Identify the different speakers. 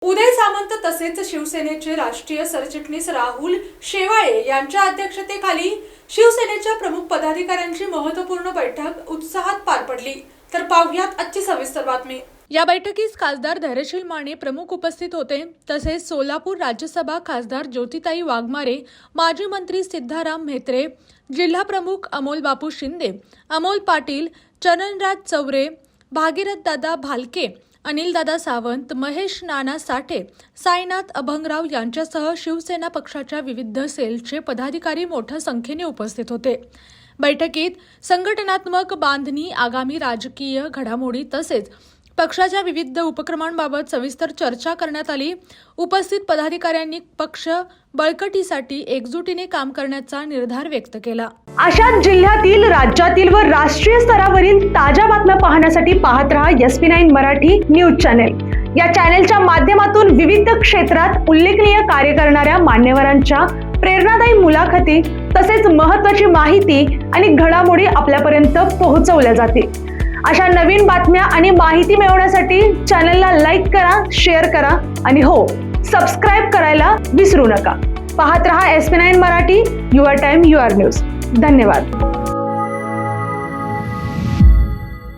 Speaker 1: उदय सामंत तसेच शिवसेनेचे राष्ट्रीय सरचिटणीस राहुल शेवाळे यांच्या अध्यक्षतेखाली शिवसेनेच्या प्रमुख पदाधिकाऱ्यांची महत्त्वपूर्ण बैठक उत्साहात पार पडली। तर पाहुयात आजची सविस्तर बातमी। या बैठकीस खासदार धैर्यशील माने प्रमुख उपस्थित होते। तसेच सोलापूर राज्यसभा खासदार ज्योतिताई वाघमारे, माजी मंत्री सिद्धाराम म्हेत्रे, जिल्हा प्रमुख अमोल बापू शिंदे, अमोल पाटील, चरणराज चौरे, भागीरथ दादा भालके, अनिल दादा सावंत, महेश नाना साठे, साईनाथ अभंगराव यांच्यासह शिवसेना पक्षाच्या विविध सेलचे पदाधिकारी मोठ्या संख्येने उपस्थित होते। बैठकीत संघटनात्मक बांधणी, आगामी राजकीय घडामोडी तसेच पक्षाच्या विविध उपक्रमांबाबत सविस्तर चर्चा करण्यात आली। उपस्थित पदाधिकाऱ्यांनी पक्ष बळकटीसाठी एकजुटीने काम करण्याचा निर्धार व्यक्त केला।
Speaker 2: अशाच जिल्ह्यातील, राज्यातील व राष्ट्रीय स्तरावरील ताज्या बातम्या पाहण्यासाठी पाहत रहा SP9 मराठी न्यूज चॅनेल। या चॅनेलच्या माध्यमातून विविध क्षेत्रात उल्लेखनीय कार्य करणाऱ्या मान्यवरांच्या प्रेरणादायी मुलाखती तसेच महत्त्वाची माहिती आणि घडामोडी आपल्यापर्यंत पोहोचवल्या जातील। अशा नवीन बातम्या आणि माहिती मिळवण्यासाठी चॅनलला लाईक करा, शेअर करा आणि हो, सबस्क्राइब करायला विसरू नका। पाहत रहा SP9 Marathi, your time your news. धन्यवाद।